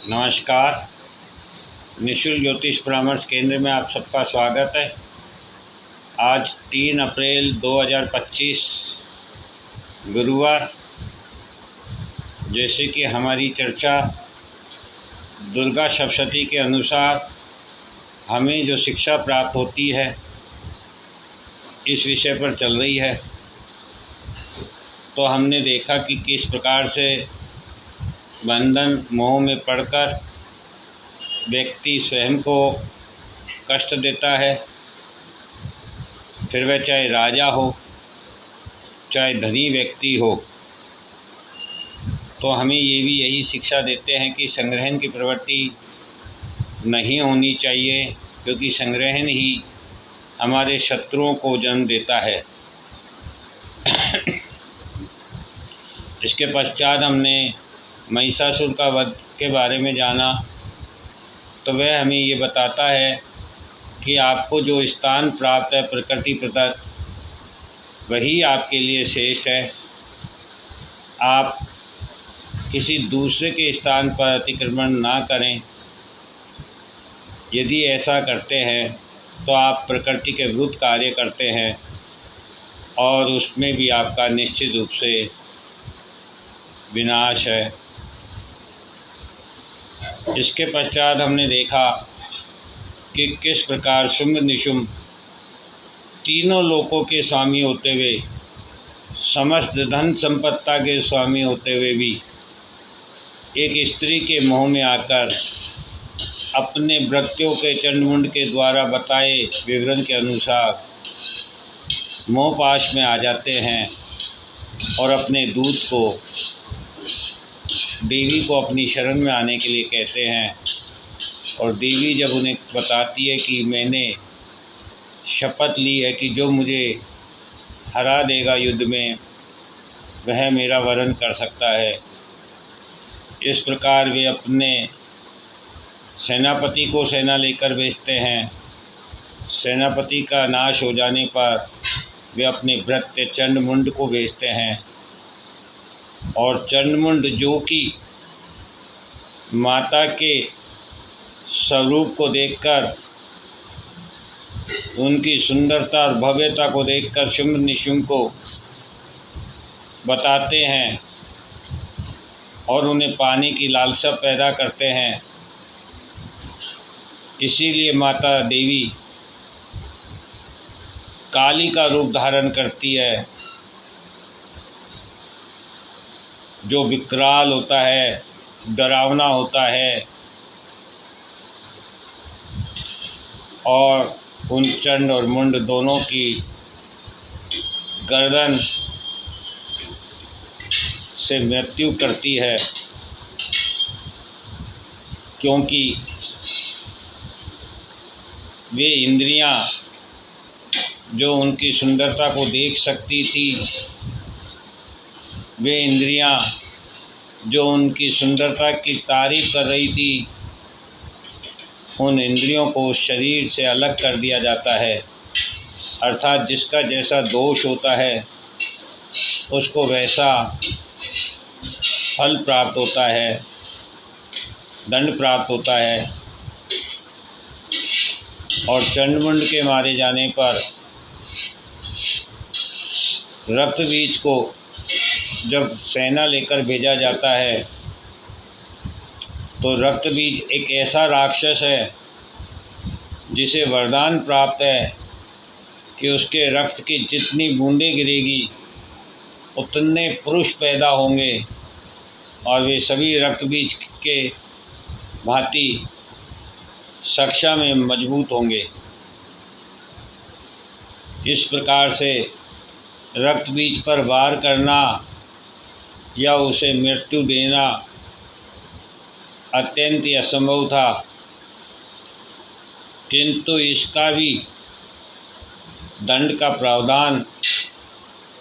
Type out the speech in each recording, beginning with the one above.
नमस्कार। निःशुल्क ज्योतिष परामर्श केंद्र में आप सबका स्वागत है। आज 3 अप्रैल 2025 गुरुवार। जैसे कि हमारी चर्चा दुर्गा सप्तशती के अनुसार हमें जो शिक्षा प्राप्त होती है इस विषय पर चल रही है, तो हमने देखा कि किस प्रकार से बंधन मोह में पड़कर व्यक्ति स्वयं को कष्ट देता है, फिर वह चाहे राजा हो चाहे धनी व्यक्ति हो। तो हमें ये भी यही शिक्षा देते हैं कि संग्रहण की प्रवृत्ति नहीं होनी चाहिए, क्योंकि संग्रहण ही हमारे शत्रुओं को जन्म देता है। इसके पश्चात हमने महिषासुर का वध के बारे में जाना, तो वह हमें ये बताता है कि आपको जो स्थान प्राप्त है प्रकृति प्रदत्त, वही आपके लिए श्रेष्ठ है। आप किसी दूसरे के स्थान पर अतिक्रमण ना करें। यदि ऐसा करते हैं तो आप प्रकृति के विरुद्ध कार्य करते हैं और उसमें भी आपका निश्चित रूप से विनाश है। इसके पश्चात हमने देखा कि किस प्रकार शुंभ निशुंभ तीनों लोकों के स्वामी होते हुए, समस्त धन संपत्ता के स्वामी होते हुए भी एक स्त्री के मोह में आकर अपने भृत्यों के चंडमुंड के द्वारा बताए विवरण के अनुसार मोहपाश में आ जाते हैं और अपने दूत को, देवी को अपनी शरण में आने के लिए कहते हैं। और देवी जब उन्हें बताती है कि मैंने शपथ ली है कि जो मुझे हरा देगा युद्ध में वह मेरा वरण कर सकता है, इस प्रकार वे अपने सेनापति को सेना लेकर भेजते हैं। सेनापति का नाश हो जाने पर वे अपने भृत्य चंडमुंड को भेजते हैं, और चंडमुंड जो कि माता के स्वरूप को देखकर, उनकी सुंदरता और भव्यता को देखकर शुंभ निशुंभ को बताते हैं और उन्हें पाने की लालसा पैदा करते हैं। इसीलिए माता देवी काली का रूप धारण करती है, जो विकराल होता है, डरावना होता है, और उन चंड और मुंड दोनों की गर्दन से मृत्यु करती है, क्योंकि वे इंद्रियां जो उनकी सुंदरता को देख सकती थी, वे इंद्रियां जो उनकी सुंदरता की तारीफ कर रही थी, उन इंद्रियों को उस शरीर से अलग कर दिया जाता है। अर्थात जिसका जैसा दोष होता है उसको वैसा फल प्राप्त होता है, दंड प्राप्त होता है। और चंडमुंड के मारे जाने पर रक्तबीज को जब सेना लेकर भेजा जाता है, तो रक्तबीज एक ऐसा राक्षस है जिसे वरदान प्राप्त है कि उसके रक्त की जितनी बूंदें गिरेगी उतने पुरुष पैदा होंगे और वे सभी रक्तबीज के भांति शिक्षा में मजबूत होंगे। इस प्रकार से रक्तबीज पर वार करना या उसे मृत्यु देना अत्यंत ही असंभव था, किंतु इसका भी दंड का प्रावधान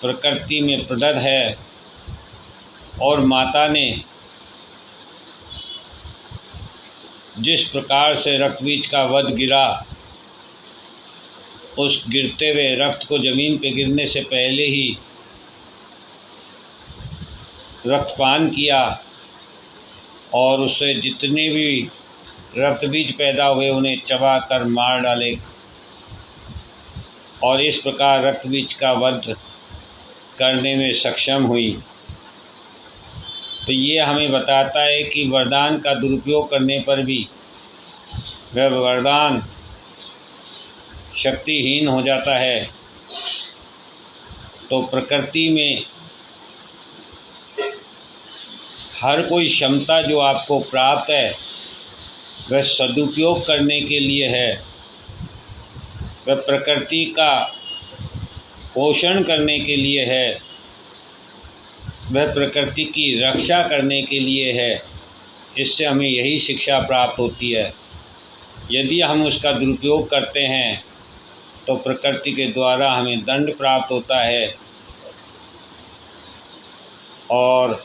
प्रकृति में प्रदत्त है। और माता ने जिस प्रकार से रक्तबीज का वध गिरा, उस गिरते हुए रक्त को जमीन पर गिरने से पहले ही रक्तपान किया और उससे जितने भी रक्त बीज पैदा हुए उन्हें चबा कर मार डाले और इस प्रकार रक्त बीज का वध करने में सक्षम हुई। तो ये हमें बताता है कि वरदान का दुरुपयोग करने पर भी वह वरदान शक्तिहीन हो जाता है। तो प्रकृति में हर कोई क्षमता जो आपको प्राप्त है वह सदुपयोग करने के लिए है, वह प्रकृति का पोषण करने के लिए है, वह प्रकृति की रक्षा करने के लिए है। इससे हमें यही शिक्षा प्राप्त होती है। यदि हम उसका दुरुपयोग करते हैं तो प्रकृति के द्वारा हमें दंड प्राप्त होता है और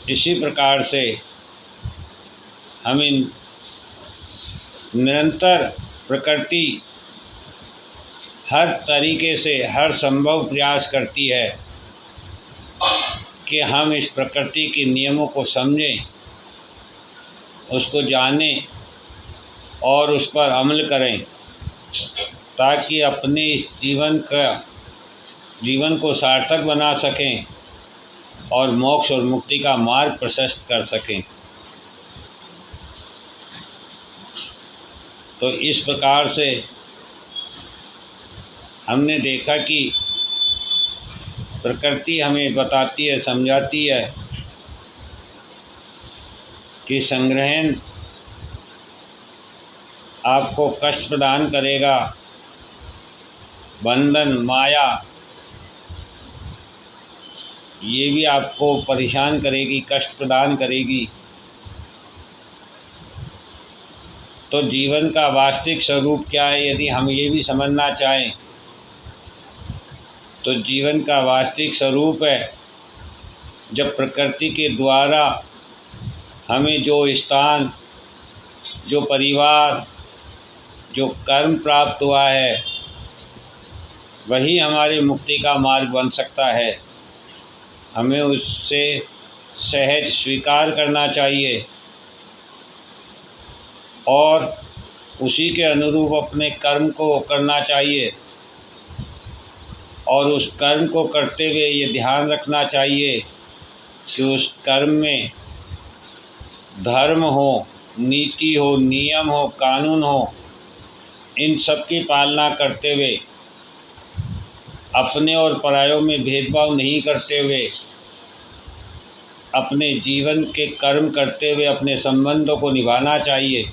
इसी प्रकार से हमें निरंतर प्रकृति हर तरीके से हर संभव प्रयास करती है कि हम इस प्रकृति के नियमों को समझें, उसको जानें और उस पर अमल करें ताकि अपने इस जीवन को सार्थक बना सकें और मोक्ष और मुक्ति का मार्ग प्रशस्त कर सकें। तो इस प्रकार से हमने देखा कि प्रकृति हमें बताती है, समझाती है कि संग्रहण आपको कष्ट प्रदान करेगा, बंधन माया ये भी आपको परेशान करेगी, कष्ट प्रदान करेगी। तो जीवन का वास्तविक स्वरूप क्या है, यदि हम ये भी समझना चाहें तो जीवन का वास्तविक स्वरूप है जब प्रकृति के द्वारा हमें जो स्थान, जो परिवार, जो कर्म प्राप्त हुआ है वही हमारी मुक्ति का मार्ग बन सकता है। हमें उससे सहज स्वीकार करना चाहिए और उसी के अनुरूप अपने कर्म को करना चाहिए और उस कर्म को करते हुए ये ध्यान रखना चाहिए कि उस कर्म में धर्म हो, नीति हो, नियम हो, कानून हो, इन सब की पालना करते हुए अपने और परायों में भेदभाव नहीं करते हुए अपने जीवन के कर्म करते हुए अपने संबंधों को निभाना चाहिए।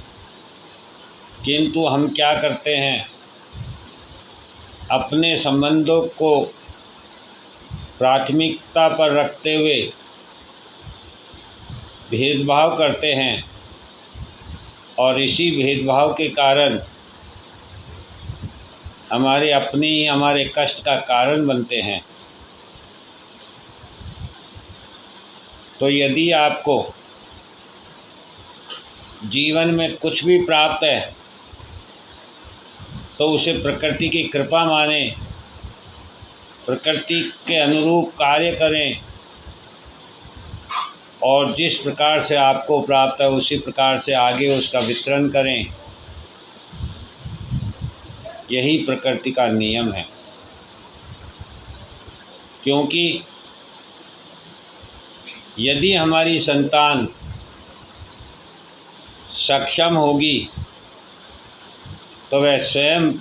किंतु हम क्या करते हैं, अपने संबंधों को प्राथमिकता पर रखते हुए भेदभाव करते हैं और इसी भेदभाव के कारण हमारे अपने ही हमारे कष्ट का कारण बनते हैं। तो यदि आपको जीवन में कुछ भी प्राप्त है तो उसे प्रकृति की कृपा माने, प्रकृति के अनुरूप कार्य करें और जिस प्रकार से आपको प्राप्त है उसी प्रकार से आगे उसका वितरण करें। यही प्रकृति का नियम है। क्योंकि यदि हमारी संतान सक्षम होगी तो वह स्वयं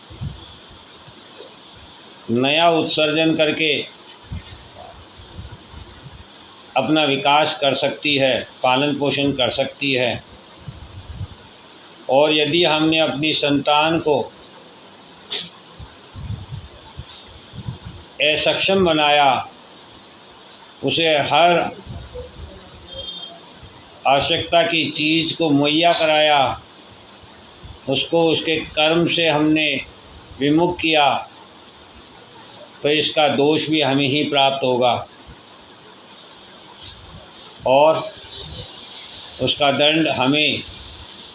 नया उत्सर्जन करके अपना विकास कर सकती है, पालन पोषण कर सकती है। और यदि हमने अपनी संतान को असक्षम बनाया, उसे हर आवश्यकता की चीज़ को मुहैया कराया, उसको उसके कर्म से हमने विमुख किया, तो इसका दोष भी हमें ही प्राप्त होगा और उसका दंड हमें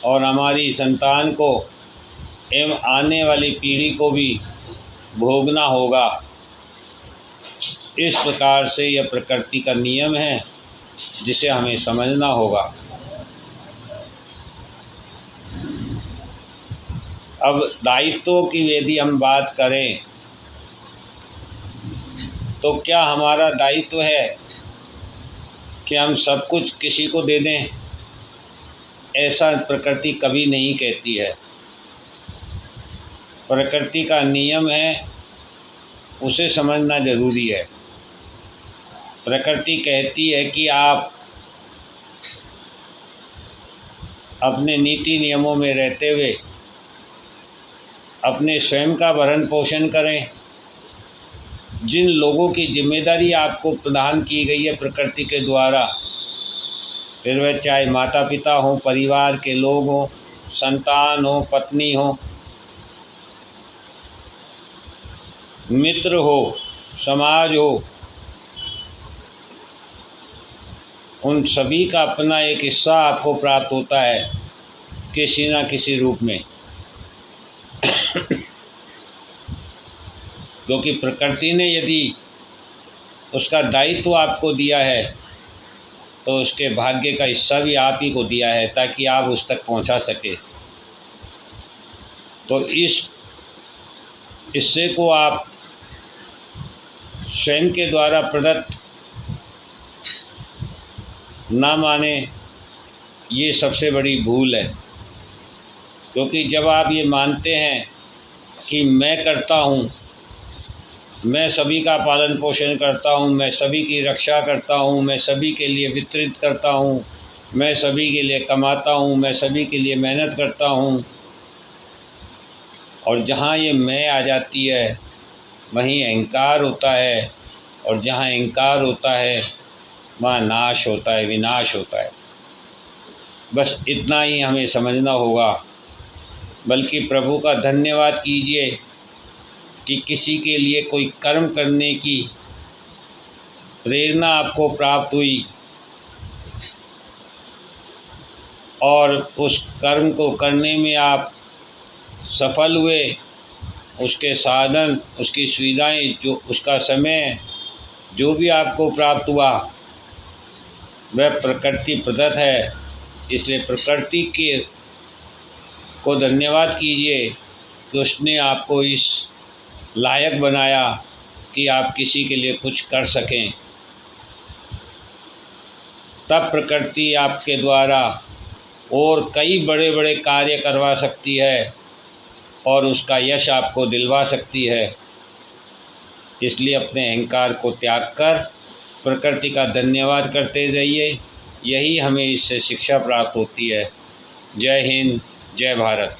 और हमारी संतान को एवं आने वाली पीढ़ी को भी भोगना होगा। इस प्रकार से यह प्रकृति का नियम है जिसे हमें समझना होगा। अब दायित्वों की यदि हम बात करें तो क्या हमारा दायित्व है कि हम सब कुछ किसी को दे दें? ऐसा प्रकृति कभी नहीं कहती है। प्रकृति का नियम है, उसे समझना ज़रूरी है। प्रकृति कहती है कि आप अपने नीति नियमों में रहते हुए अपने स्वयं का भरण पोषण करें। जिन लोगों की जिम्मेदारी आपको प्रदान की गई है प्रकृति के द्वारा, फिर वह चाहे माता पिता हो, परिवार के लोग हों, संतान हो, पत्नी हो, मित्र हो, समाज हो, उन सभी का अपना एक हिस्सा आपको प्राप्त होता है किसी न किसी रूप में। क्योंकि प्रकृति ने यदि उसका दायित्व आपको दिया है तो उसके भाग्य का हिस्सा भी आप ही को दिया है ताकि आप उस तक पहुंचा सके। तो इस हिस्से को आप स्वयं के द्वारा प्रदत्त ना माने, ये सबसे बड़ी भूल है। क्योंकि जब आप ये मानते हैं कि मैं करता हूँ, मैं सभी का पालन पोषण करता हूँ, मैं सभी की रक्षा करता हूँ, मैं सभी के लिए वितरित करता हूँ, मैं सभी के लिए कमाता हूँ, मैं सभी के लिए मेहनत करता हूँ, और जहाँ ये मैं आ जाती है वहीं अहंकार होता है, और जहाँ अहंकार होता है वहाँ नाश होता है, विनाश होता है। बस इतना ही हमें समझना होगा। बल्कि प्रभु का धन्यवाद कीजिए कि किसी के लिए कोई कर्म करने की प्रेरणा आपको प्राप्त हुई और उस कर्म को करने में आप सफल हुए। उसके साधन, उसकी सुविधाएं, जो उसका समय, जो भी आपको प्राप्त हुआ वह प्रकृति प्रदत्त है। इसलिए प्रकृति के को धन्यवाद कीजिए कि उसने आपको इस लायक बनाया कि आप किसी के लिए कुछ कर सकें। तब प्रकृति आपके द्वारा और कई बड़े बड़े कार्य करवा सकती है और उसका यश आपको दिलवा सकती है। इसलिए अपने अहंकार को त्याग कर प्रकृति का धन्यवाद करते रहिए। यही हमें इससे शिक्षा प्राप्त होती है। जय हिंद, जय भारत।